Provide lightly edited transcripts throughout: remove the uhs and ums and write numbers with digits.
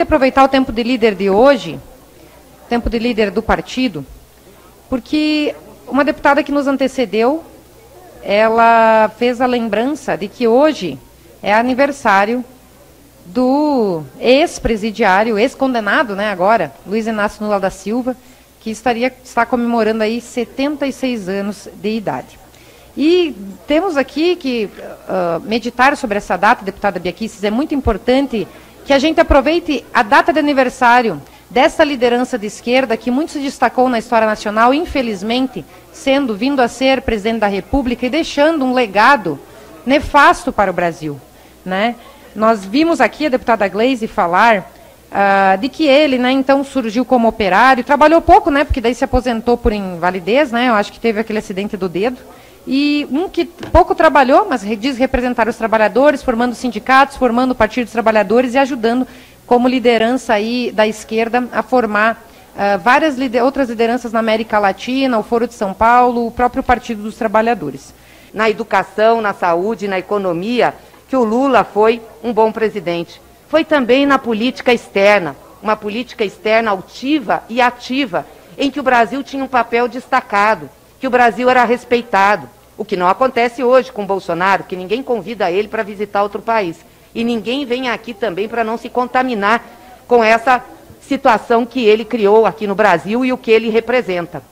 Aproveitar o tempo de líder de hoje, tempo de líder do partido, porque uma deputada que nos antecedeu, ela fez a lembrança de que hoje é aniversário do ex-presidiário, ex-condenado, né, agora, Luiz Inácio Lula da Silva, que está comemorando aí 76 anos de idade. E temos aqui que meditar sobre essa data, deputada Bia Kicis, é muito importante que a gente aproveite a data de aniversário dessa liderança de esquerda que muito se destacou na história nacional, infelizmente, vindo a ser presidente da República e deixando um legado nefasto para o Brasil, né? Nós vimos aqui a deputada Gleisi falar de que ele, né, então surgiu como operário, trabalhou pouco, né, porque daí se aposentou por invalidez, né, eu acho que teve aquele acidente do dedo, e que pouco trabalhou, mas diz representar os trabalhadores, formando sindicatos, formando o Partido dos Trabalhadores e ajudando como liderança aí da esquerda a formar várias outras lideranças na América Latina, o Foro de São Paulo, o próprio Partido dos Trabalhadores. Na educação, na saúde, na economia, que o Lula foi um bom presidente. Foi também na política externa, uma política externa altiva e ativa, em que o Brasil tinha um papel destacado, que o Brasil era respeitado, o que não acontece hoje com o Bolsonaro, que ninguém convida ele para visitar outro país. E ninguém vem aqui também para não se contaminar com essa situação que ele criou aqui no Brasil e o que ele representa.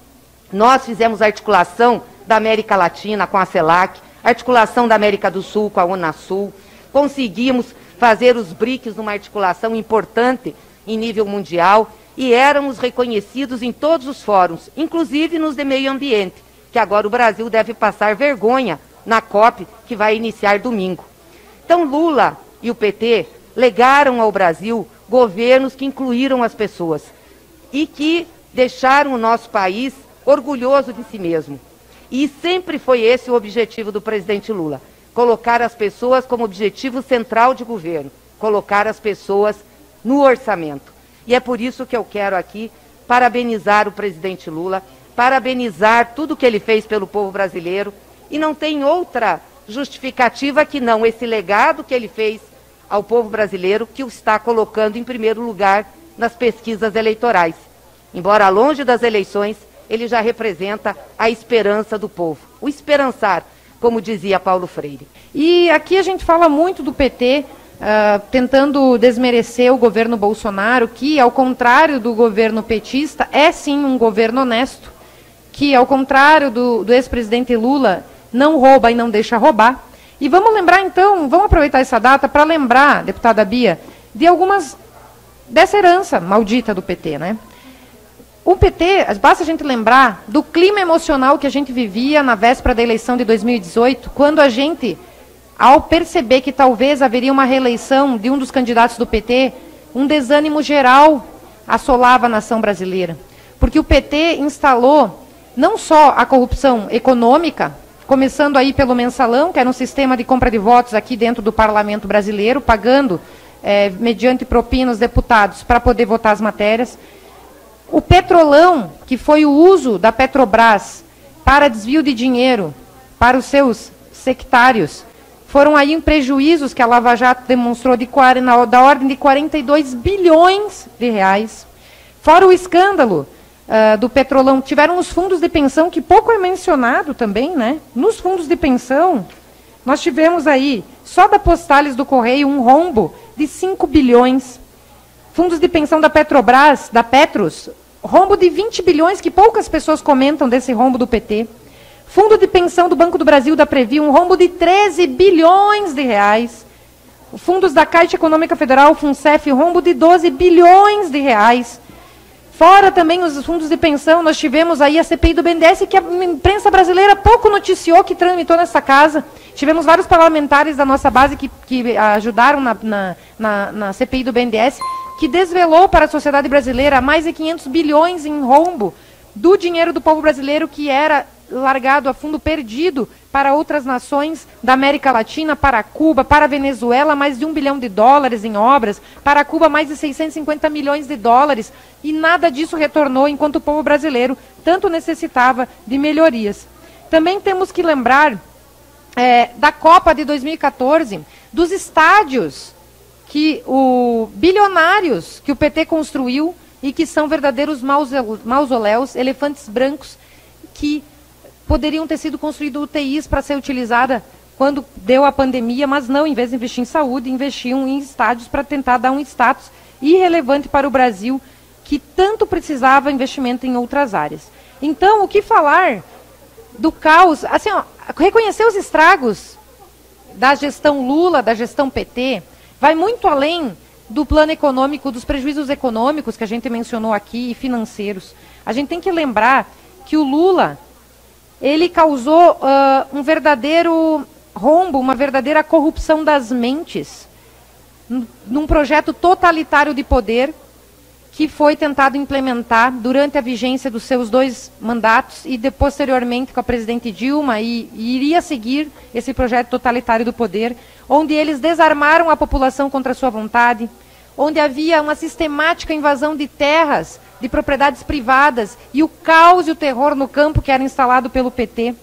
Nós fizemos a articulação da América Latina com a CELAC, articulação da América do Sul com a Unasul, conseguimos fazer os BRICS numa articulação importante em nível mundial e éramos reconhecidos em todos os fóruns, inclusive nos de meio ambiente, que agora o Brasil deve passar vergonha na COP, que vai iniciar domingo. Então Lula e o PT legaram ao Brasil governos que incluíram as pessoas e que deixaram o nosso país orgulhoso de si mesmo. E sempre foi esse o objetivo do presidente Lula, colocar as pessoas como objetivo central de governo, colocar as pessoas no orçamento. E é por isso que eu quero aqui parabenizar o presidente Lula, parabenizar tudo que ele fez pelo povo brasileiro, e não tem outra justificativa que não esse legado que ele fez ao povo brasileiro, que o está colocando em primeiro lugar nas pesquisas eleitorais. Embora longe das eleições, ele já representa a esperança do povo, o esperançar, como dizia Paulo Freire. E aqui a gente fala muito do PT, tentando desmerecer o governo Bolsonaro, que, ao contrário do governo petista, é sim um governo honesto, que, ao contrário do ex-presidente Lula, não rouba e não deixa roubar. E vamos lembrar, então, vamos aproveitar essa data para lembrar, deputada Bia, de dessa herança maldita do PT, né? O PT, basta a gente lembrar do clima emocional que a gente vivia na véspera da eleição de 2018, quando a gente, ao perceber que talvez haveria uma reeleição de um dos candidatos do PT, um desânimo geral assolava a nação brasileira. Porque o PT instalou não só a corrupção econômica, começando aí pelo mensalão, que era um sistema de compra de votos aqui dentro do parlamento brasileiro, pagando, mediante propina, os deputados para poder votar as matérias. O petrolão, que foi o uso da Petrobras para desvio de dinheiro para os seus sectários, foram aí prejuízos que a Lava Jato demonstrou da ordem de 42 bilhões de reais. Fora o escândalo do petrolão, tiveram os fundos de pensão, que pouco é mencionado também, né? Nos fundos de pensão, nós tivemos aí, só da Postales do Correio, um rombo de 5 bilhões. Fundos de pensão da Petrobras, da Petros, rombo de 20 bilhões, que poucas pessoas comentam desse rombo do PT. Fundo de pensão do Banco do Brasil, da Previ, um rombo de 13 bilhões de reais. Fundos da Caixa Econômica Federal, FUNCEF, rombo de 12 bilhões de reais. Fora também os fundos de pensão, nós tivemos aí a CPI do BNDES, que a imprensa brasileira pouco noticiou, que tramitou nessa casa. Tivemos vários parlamentares da nossa base que ajudaram na CPI do BNDES, que desvelou para a sociedade brasileira mais de 500 bilhões em rombo do dinheiro do povo brasileiro, que era largado a fundo perdido para outras nações da América Latina, para Cuba, para a Venezuela, mais de $1 bilhão em obras, para Cuba mais de 650 milhões de dólares, e nada disso retornou enquanto o povo brasileiro tanto necessitava de melhorias. Também temos que lembrar da Copa de 2014, dos estádios que bilionários que o PT construiu e que são verdadeiros mausoléus, elefantes brancos, que poderiam ter sido construídos UTIs para ser utilizada quando deu a pandemia, mas não, em vez de investir em saúde, investiam em estádios para tentar dar um status irrelevante para o Brasil, que tanto precisava investimento em outras áreas. Então, o que falar do caos, assim, ó, reconhecer os estragos da gestão Lula, da gestão PT, vai muito além do plano econômico, dos prejuízos econômicos que a gente mencionou aqui e financeiros. A gente tem que lembrar que o Lula, ele causou um verdadeiro rombo, uma verdadeira corrupção das mentes, num projeto totalitário de poder que foi tentado implementar durante a vigência dos seus 2 mandatos e posteriormente com a presidente Dilma, e iria seguir esse projeto totalitário do poder, onde eles desarmaram a população contra a sua vontade, onde havia uma sistemática invasão de terras, de propriedades privadas, e o caos e o terror no campo que era instalado pelo PT.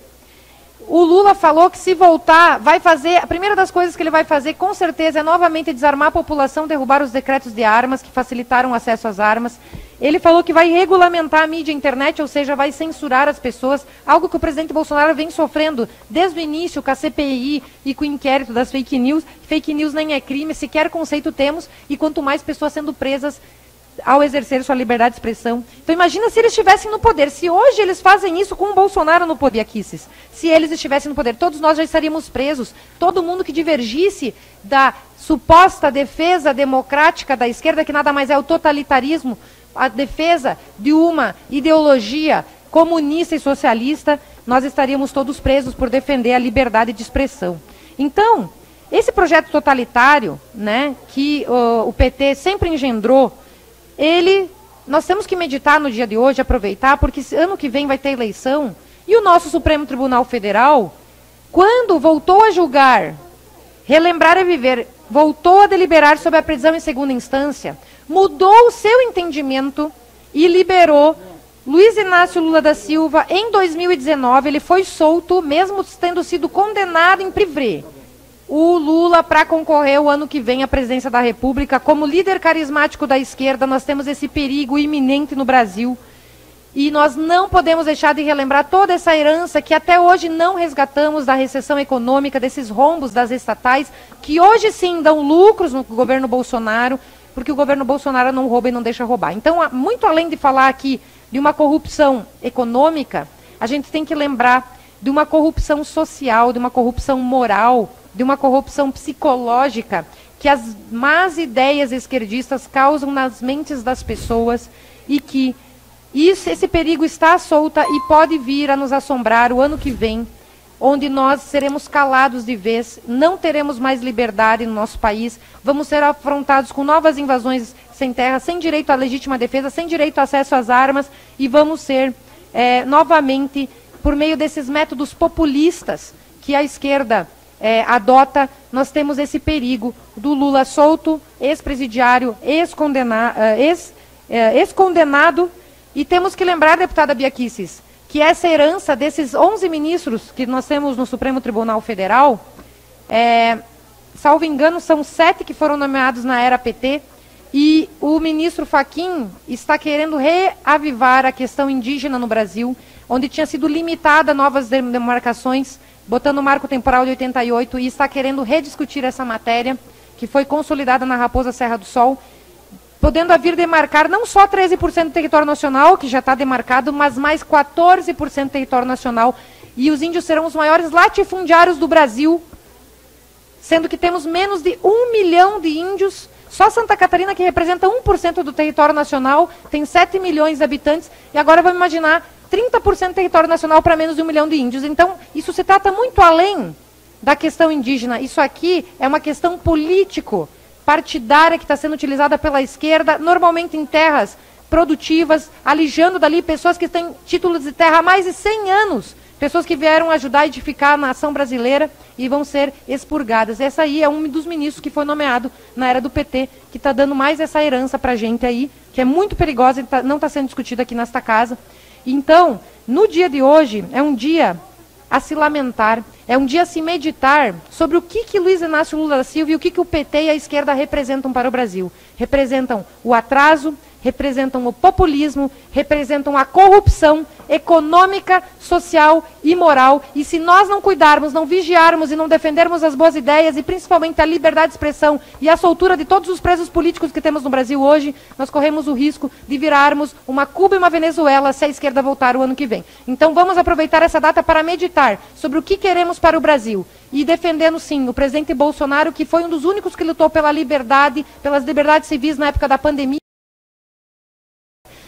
O Lula falou que, se voltar, vai fazer, a primeira das coisas que ele vai fazer, com certeza, é novamente desarmar a população, derrubar os decretos de armas, que facilitaram o acesso às armas. Ele falou que vai regulamentar a mídia e a internet, ou seja, vai censurar as pessoas, algo que o presidente Bolsonaro vem sofrendo desde o início, com a CPI e com o inquérito das fake news. Fake news nem é crime, sequer conceito temos, e quanto mais pessoas sendo presas ao exercer sua liberdade de expressão. Então imagina se eles estivessem no poder. Se hoje eles fazem isso com o Bolsonaro no poder, Kicis, se eles estivessem no poder, todos nós já estaríamos presos. Todo mundo que divergisse da suposta defesa democrática da esquerda, que nada mais é o totalitarismo, a defesa de uma ideologia comunista e socialista, nós estaríamos todos presos por defender a liberdade de expressão. Então, esse projeto totalitário, né, que o PT sempre engendrou, nós temos que meditar no dia de hoje, aproveitar, porque ano que vem vai ter eleição, e o nosso Supremo Tribunal Federal, quando voltou a julgar, relembrar e viver, voltou a deliberar sobre a prisão em segunda instância, mudou o seu entendimento e liberou Luiz Inácio Lula da Silva em 2019. Ele foi solto, mesmo tendo sido condenado em privé. O Lula, para concorrer o ano que vem à presidência da República, como líder carismático da esquerda, nós temos esse perigo iminente no Brasil. E nós não podemos deixar de relembrar toda essa herança que até hoje não resgatamos da recessão econômica, desses rombos das estatais, que hoje sim dão lucros no governo Bolsonaro, porque o governo Bolsonaro não rouba e não deixa roubar. Então, muito além de falar aqui de uma corrupção econômica, a gente tem que lembrar de uma corrupção social, de uma corrupção moral, de uma corrupção psicológica que as más ideias esquerdistas causam nas mentes das pessoas, e que esse perigo está à solta e pode vir a nos assombrar o ano que vem, onde nós seremos calados de vez, não teremos mais liberdade no nosso país, vamos ser afrontados com novas invasões sem terra, sem direito à legítima defesa, sem direito ao acesso às armas, e vamos ser novamente, por meio desses métodos populistas que a esquerda adota, nós temos esse perigo do Lula solto, ex-presidiário, ex-condenado, e temos que lembrar, deputada Bia Kicis, que essa herança desses 11 ministros que nós temos no Supremo Tribunal Federal, salvo engano, são 7 que foram nomeados na era PT, e o ministro Fachin está querendo reavivar a questão indígena no Brasil, onde tinha sido limitada novas demarcações, botando o marco temporal de 88, e está querendo rediscutir essa matéria, que foi consolidada na Raposa Serra do Sol, podendo vir demarcar não só 13% do território nacional, que já está demarcado, mas mais 14% do território nacional. E os índios serão os maiores latifundiários do Brasil, sendo que temos menos de 1 milhão de índios. Só Santa Catarina, que representa 1% do território nacional, tem 7 milhões de habitantes, e agora vamos imaginar 30% do território nacional para menos de 1 milhão de índios. Então, isso se trata muito além da questão indígena. Isso aqui é uma questão político-partidária que está sendo utilizada pela esquerda, normalmente em terras produtivas, alijando dali pessoas que têm títulos de terra há mais de 100 anos, pessoas que vieram ajudar a edificar a nação brasileira e vão ser expurgadas. Essa aí é um dos ministros que foi nomeado na era do PT, que está dando mais essa herança para a gente aí, que é muito perigosa e não está sendo discutida aqui nesta casa. Então, no dia de hoje, é um dia a se lamentar, é um dia se meditar sobre o que Luiz Inácio Lula da Silva e o que o PT e a esquerda representam para o Brasil. Representam o atraso, representam o populismo, representam a corrupção econômica, social e moral. E se nós não cuidarmos, não vigiarmos e não defendermos as boas ideias e principalmente a liberdade de expressão e a soltura de todos os presos políticos que temos no Brasil hoje, nós corremos o risco de virarmos uma Cuba e uma Venezuela se a esquerda voltar o ano que vem. Então vamos aproveitar essa data para meditar sobre o que queremos para o Brasil. E defendendo, sim, o presidente Bolsonaro, que foi um dos únicos que lutou pela liberdade, pelas liberdades civis na época da pandemia.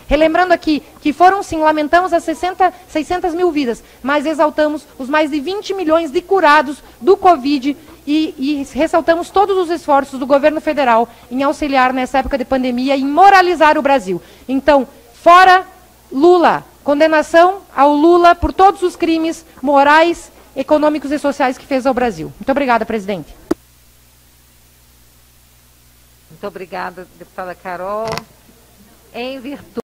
Relembrando aqui que foram, sim, lamentamos as 600 mil vidas, mas exaltamos os mais de 20 milhões de curados do Covid e ressaltamos todos os esforços do governo federal em auxiliar nessa época de pandemia e moralizar o Brasil. Então, fora Lula, condenação ao Lula por todos os crimes morais, econômicos e sociais que fez ao Brasil. Muito obrigada, presidente. Muito obrigada, deputada Carol. Em virtude